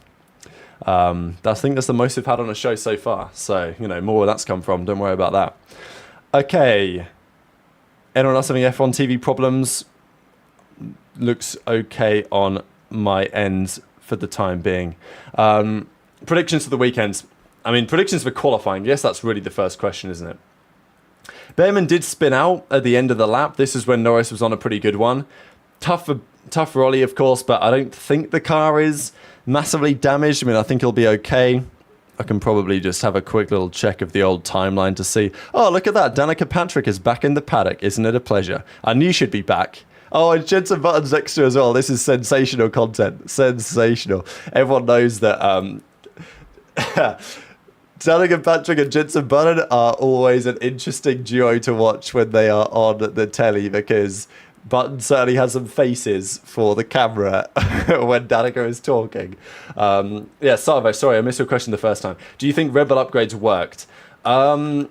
Speaker 1: I think that's the most we've had on a show so far. So, more where that's come from. Don't worry about that. Okay. Anyone else having F1 TV problems? Looks okay on my end for the time being. Predictions for the weekends. I mean, predictions for qualifying. Yes, that's really the first question, isn't it? Behrman did spin out at the end of the lap. This is when Norris was on a pretty good one. Tough for Ollie, of course, but I don't think the car is massively damaged. I mean, I think he'll be okay. I can probably just have a quick little check of the old timeline to see. Oh, look at that. Danica Patrick is back in the paddock. Isn't it a pleasure? I knew she'd be back. Oh, and Jensen Button's next to as well. This is sensational content. Sensational. Everyone knows that Danica Patrick and Jensen Button are always an interesting duo to watch when they are on the telly because Button certainly has some faces for the camera when Danica is talking. Salvo, sorry, I missed your question the first time. Do you think Red Bull upgrades worked? I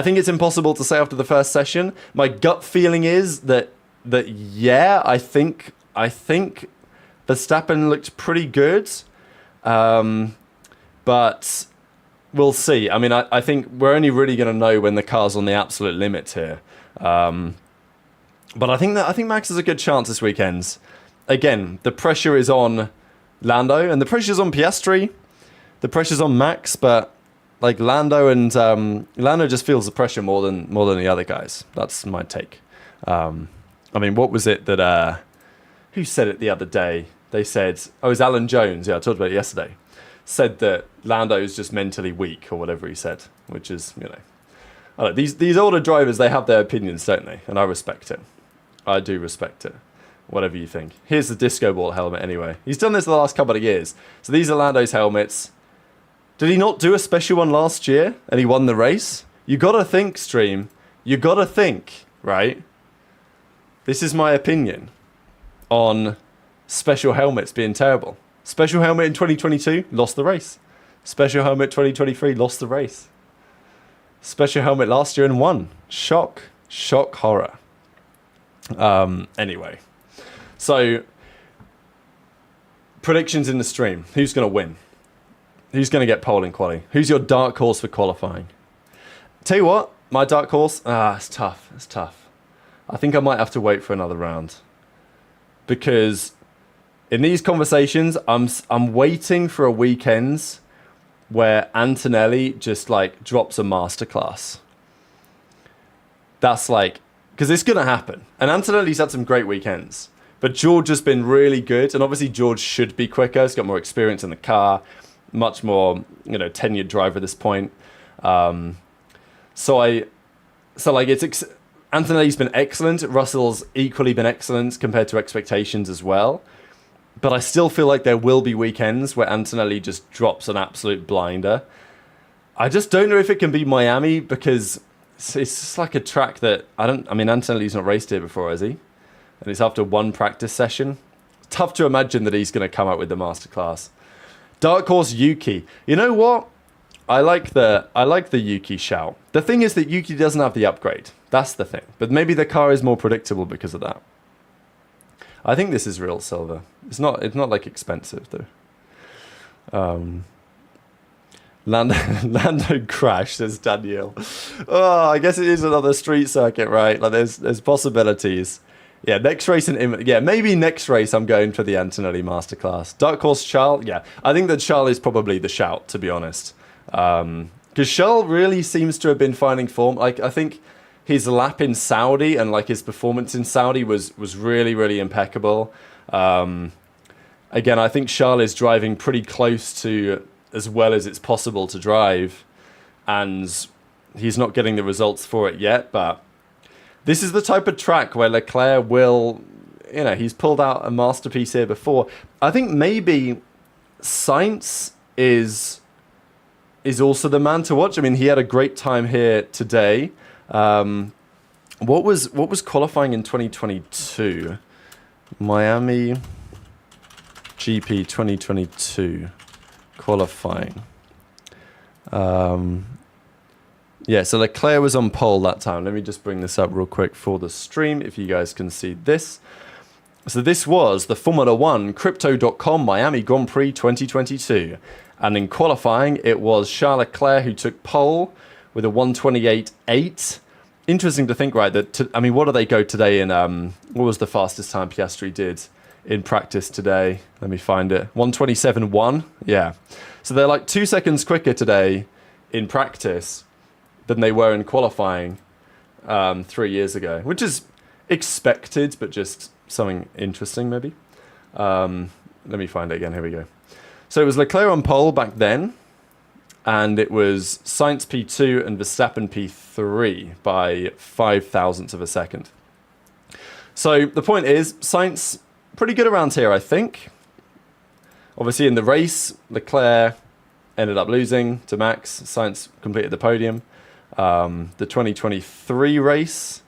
Speaker 1: think it's impossible to say after the first session. My gut feeling is that yeah, I think Verstappen looked pretty good. But we'll see. I mean, I think we're only really going to know when the car's on the absolute limit here. But I think Max has a good chance this weekend. Again, the pressure is on Lando and the pressure's on Piastri. The pressure's on Max, but like Lando just feels the pressure more than the other guys. That's my take. I mean, what was it that who said it the other day? They said, it was Alan Jones. Yeah, I talked about it yesterday. Said that Lando is just mentally weak or whatever he said, which is, I don't know, these older drivers, they have their opinions, don't they? And I respect it. I do respect it. Whatever you think. Here's the disco ball helmet anyway. He's done this the last couple of years. So these are Lando's helmets. Did he not do a special one last year and he won the race? You gotta think, stream. You gotta think, right? This is my opinion on special helmets being terrible. Special helmet in 2022, lost the race. Special helmet 2023, lost the race. Special helmet last year and won. Shock. Shock horror. Anyway. So, predictions in the stream. Who's going to win? Who's going to get pole in quali? Who's your dark horse for qualifying? Tell you what, my dark horse, it's tough. It's tough. I think I might have to wait for another round. Because in these conversations, I'm waiting for a weekends where Antonelli just like drops a masterclass. That's like, because it's going to happen. And Antonelli's had some great weekends. But George has been really good. And obviously George should be quicker. He's got more experience in the car. Much more, tenured driver at this point. Antonelli's been excellent. Russell's equally been excellent compared to expectations as well. But I still feel like there will be weekends where Antonelli just drops an absolute blinder. I just don't know if it can be Miami because it's just like a track that Antonelli's not raced here before, has he? And it's after one practice session. Tough to imagine that he's going to come out with the masterclass. Dark horse Yuki. You know what? I like the Yuki shout. The thing is that Yuki doesn't have the upgrade. That's the thing. But maybe the car is more predictable because of that. I think this is real silver. It's not like expensive though. Lando crash, says Daniel. Oh, I guess it is another street circuit, right? Like there's possibilities. Yeah, next race maybe next race I'm going for the Antonelli masterclass. Dark horse Charles, yeah. I think that Charles is probably the shout, to be honest. Because Charles really seems to have been finding form. Like I think his lap in Saudi and like his performance in Saudi was really, really impeccable. Again, I think Charles is driving pretty close to as well as it's possible to drive, and he's not getting the results for it yet, but this is the type of track where Leclerc will, he's pulled out a masterpiece here before. I think maybe Sainz is also the man to watch. I mean, he had a great time here today. What was qualifying in 2022? Miami GP 2022 qualifying. Yeah, so Leclerc was on pole that time. Let me just bring this up real quick for the stream if you guys can see this. So this was the Formula One Crypto.com Miami Grand Prix 2022. And in qualifying, it was Charles Leclerc who took pole with a 1:28.8. Interesting to think, right, what do they go today in, what was the fastest time Piastri did in practice today? Let me find it. 1:27.1, yeah. So they're like 2 seconds quicker today in practice than they were in qualifying 3 years ago, which is expected, but just something interesting maybe. Let me find it again, here we go. So it was Leclerc on pole back then, and it was Sainz P2 and Verstappen P3 by 0.005 of a second. So the point is, Sainz, pretty good around here, I think. Obviously in the race, Leclerc ended up losing to Max. Sainz completed the podium. The 2023 race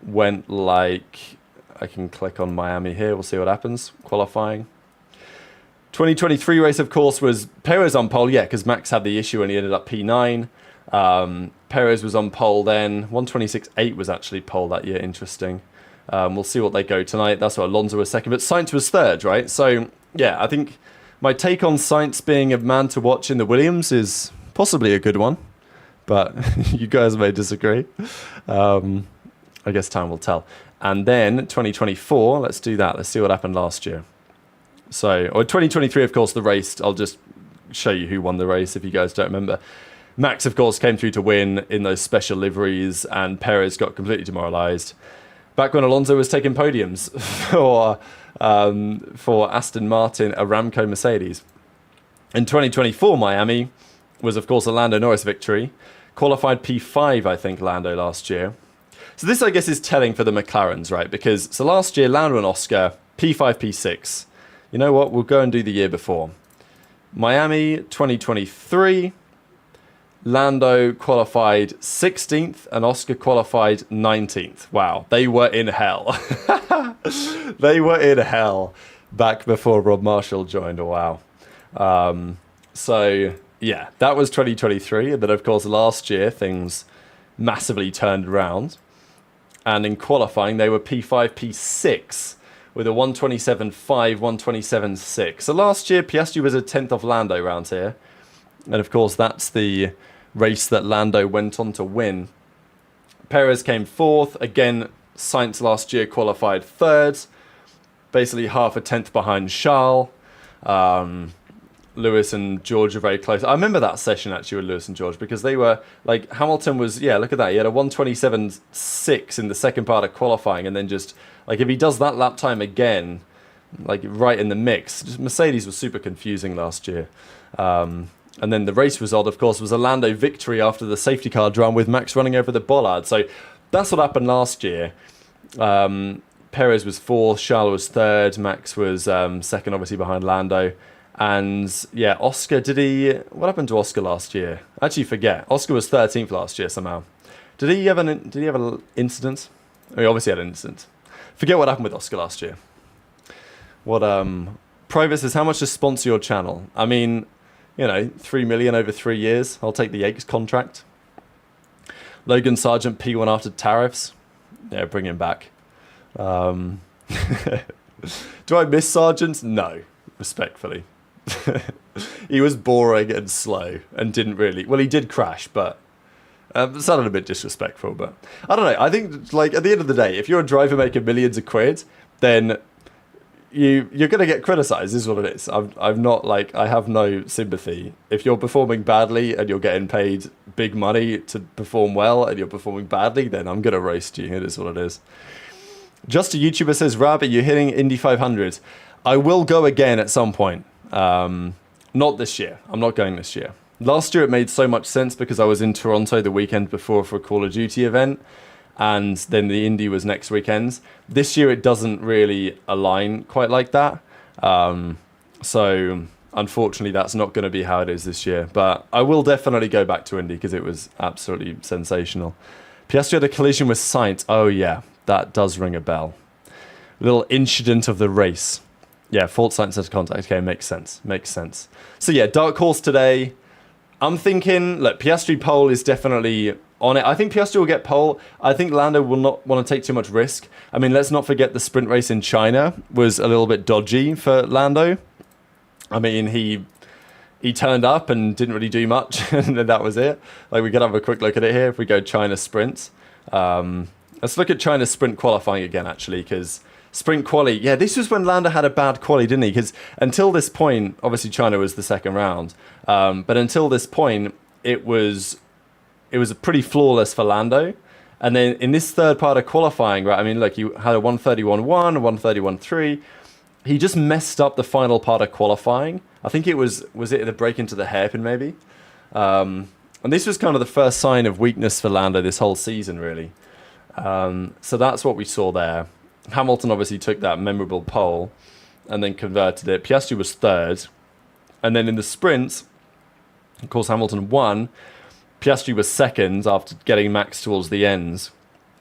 Speaker 1: went like, I can click on Miami here, we'll see what happens, qualifying. 2023 race, of course, was Perez on pole, yeah, because Max had the issue and he ended up P9. Perez was on pole then. 1:26.8 was actually pole that year, interesting. We'll see what they go tonight. That's what Alonso was second, but Sainz was third, right? So, yeah, I think my take on Sainz being a man to watch in the Williams is possibly a good one, but you guys may disagree. I guess time will tell. And then 2024, let's do that. Let's see what happened last year. So, or 2023, of course, the race, I'll just show you who won the race if you guys don't remember. Max, of course, came through to win in those special liveries, and Perez got completely demoralised. Back when Alonso was taking podiums for Aston Martin, Aramco Mercedes. In 2024, Miami was, of course, a Lando Norris victory. Qualified P5, I think, Lando last year. So this, I guess, is telling for the McLarens, right? Because, so last year, Lando and Oscar, P5, P6. You know what? We'll go and do the year before. Miami 2023, Lando qualified 16th and Oscar qualified 19th. Wow, they were in hell. They were in hell back before Rob Marshall joined. Wow. So, yeah, that was 2023. And then, of course, last year, things massively turned around. And in qualifying, they were P5, P6 with a 127.5, 127.6. So last year, Piastri was a 10th off Lando around here. And, of course, that's the race that Lando went on to win. Perez came 4th. Again, Sainz last year qualified 3rd. Basically half a tenth behind Charles. Lewis and George are very close. I remember that session actually with Lewis and George because they were like Hamilton was, yeah, look at that. He had a 127.6 in the second part of qualifying, and then just like if he does that lap time again, like right in the mix. Just Mercedes was super confusing last year. And then the race result, of course, was a Lando victory after the safety car drum with Max running over the bollard. So that's what happened last year. Perez was 4th, Charles was 3rd, Max was 2nd, obviously behind Lando. And yeah, Oscar, what happened to Oscar last year? I actually forget. Oscar was 13th last year somehow. Did he have an incident? I mean, obviously he had an incident. Forget what happened with Oscar last year. What, Private says, how much to sponsor your channel? I mean, 3 million over 3 years. I'll take the Yakes contract. Logan Sargent, P1 after tariffs. Yeah, bring him back. Do I miss Sargent? No, respectfully. He was boring and slow and didn't really... Well, he did crash, but... it sounded a bit disrespectful, but... I don't know. I think, like, at the end of the day, if you're a driver making millions of quid, then... You're going to get criticised, is what it is. I'm not, like, I have no sympathy. If you're performing badly and you're getting paid big money to perform well and you're performing badly, then I'm going to roast you. It is what it is. Just a YouTuber says, Rab, are you hitting Indy 500? I will go again at some point. Not this year. I'm not going this year. Last year it made so much sense because I was in Toronto the weekend before for a Call of Duty event. And then the Indy was next weekend. This year it doesn't really align quite like that. So unfortunately that's not going to be how it is this year. But I will definitely go back to Indy because it was absolutely sensational. Piastri had a collision with Sainz. Oh yeah, that does ring a bell. Little incident of the race. Yeah, fault Sainz had contact. Okay, makes sense. Makes sense. So yeah, dark horse today. I'm thinking, look, Piastri pole is definitely on it. I think Piastri will get pole. I think Lando will not want to take too much risk. I mean, let's not forget the sprint race in China was a little bit dodgy for Lando. I mean, he turned up and didn't really do much, and then that was it. Like, we could have a quick look at it here if we go China sprint. Let's look at China sprint qualifying again, actually, because sprint quali, yeah, this was when Lando had a bad quali, didn't he? Because until this point, obviously China was the second round, but until this point, it was pretty flawless for Lando. And then in this third part of qualifying, right, I mean, look, he had a 131.1, 131.3. He just messed up the final part of qualifying. I think it was it the break into the hairpin, maybe? And this was kind of the first sign of weakness for Lando this whole season, really. So that's what we saw there. Hamilton obviously took that memorable pole and then converted it. Piastri was 3rd. And then in the sprint, of course, Hamilton won. Piastri was 2nd after getting Max towards the ends.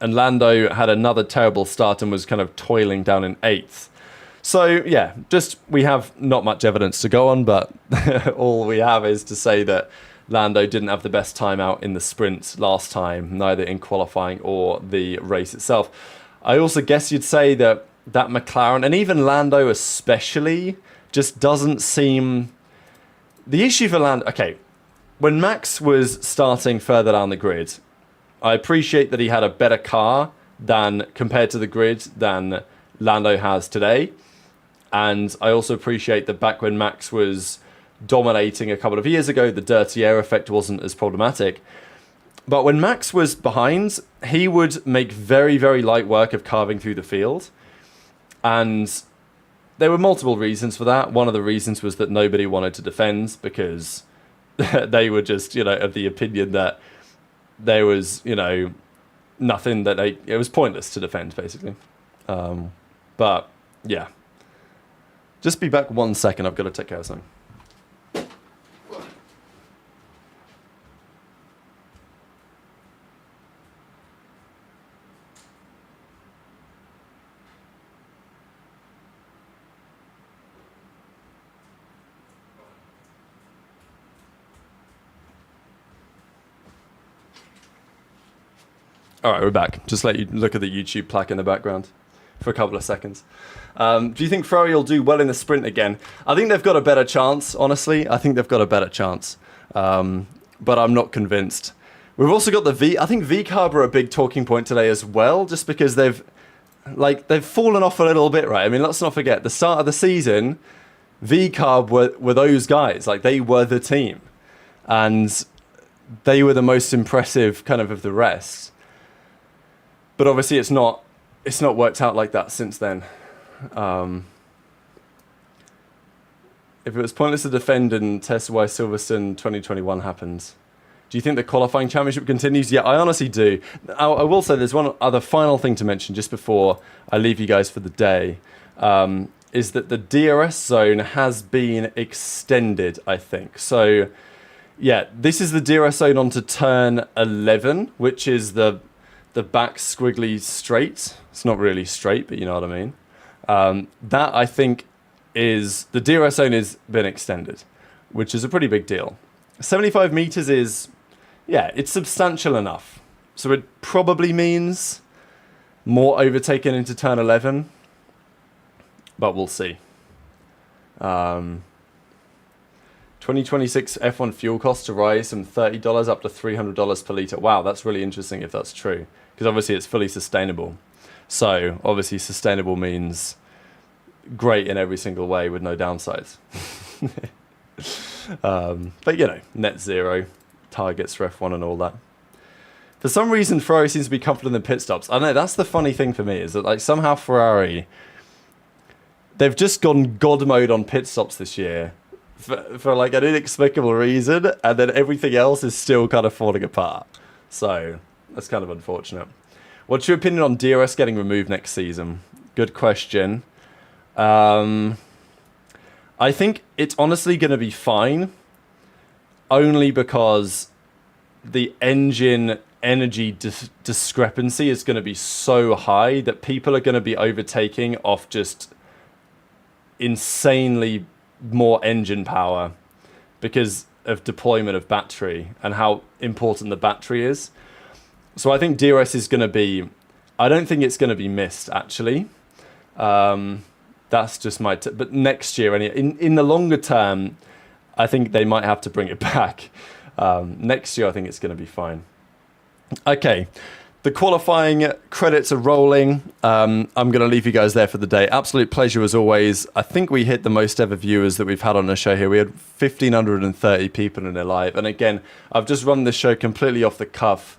Speaker 1: And Lando had another terrible start and was kind of toiling down in 8th. So, yeah, just we have not much evidence to go on, but all we have is to say that Lando didn't have the best time out in the sprint last time, neither in qualifying or the race itself. I also guess you'd say that McLaren, and even Lando especially, just doesn't seem... The issue for Lando... Okay, when Max was starting further down the grid, I appreciate that he had a better car compared to the grid than Lando has today. And I also appreciate that back when Max was dominating a couple of years ago, the dirty air effect wasn't as problematic. But when Max was behind, he would make very, very light work of carving through the field. And there were multiple reasons for that. One of the reasons was that nobody wanted to defend because they were just, of the opinion that there was, nothing that it was pointless to defend, basically. But, yeah. Just be back 1 second. I've got to take care of something. All right, we're back. Just let you look at the YouTube plaque in the background for a couple of seconds. Do you think Ferrari will do well in the sprint again? I think they've got a better chance, honestly. I think they've got a better chance. But I'm not convinced. We've also got the V. I think V-carb are a big talking point today as well, just because they've fallen off a little bit, right? I mean, let's not forget, the start of the season, V-carb were those guys. Like, they were the team. And they were the most impressive kind of the rest. But obviously it's not worked out like that since then. If it was pointless to defend and test why Silverstone 2021 happens, do you think the qualifying championship continues? Yeah, I honestly do. I will say there's one other final thing to mention just before I leave you guys for the day, is that the DRS zone has been extended, I think. So, yeah, this is the DRS zone onto turn 11, which is the back squiggly straight. It's not really straight, but you know what I mean. That, I think, is... The DRS zone has been extended, which is a pretty big deal. 75 meters is... Yeah, it's substantial enough. So it probably means more overtaken into turn 11. But we'll see. 2026 F1 fuel costs to rise from $30 up to $300 per litre. Wow, that's really interesting if that's true. Because obviously it's fully sustainable. So obviously sustainable means great in every single way with no downsides. But you know, net zero targets for F1 and all that. For some reason, Ferrari seems to be comfortable in the pit stops. I know, that's the funny thing for me, is that like somehow Ferrari, they've just gone God mode on pit stops this year for like an inexplicable reason, and then everything else is still kind of falling apart. So that's kind of unfortunate. What's your opinion on DRS getting removed next season? Good question. I think it's honestly going to be fine, only because the engine energy discrepancy is going to be so high that people are going to be overtaking off just insanely more engine power because of deployment of battery and how important the battery is. So I think DRS is going to be... I don't think it's going to be missed, actually. That's just my... but next year, in the longer term, I think they might have to bring it back. Next year, I think it's going to be fine. Okay, the qualifying credits are rolling. I'm going to leave you guys there for the day. Absolute pleasure as always. I think we hit the most ever viewers that we've had on the show here. We had 1,530 people in it live. And again, I've just run this show completely off the cuff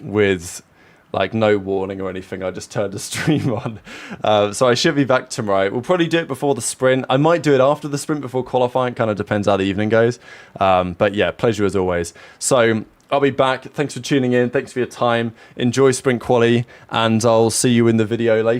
Speaker 1: with like no warning or anything. I just turned the stream on. So I should be back tomorrow. We'll probably do it before the sprint. I might do it after the sprint before qualifying. Kind of depends how the evening goes. But yeah, pleasure as always. So I'll be back. Thanks for tuning in. Thanks for your time. Enjoy sprint quali, and I'll see you in the video later.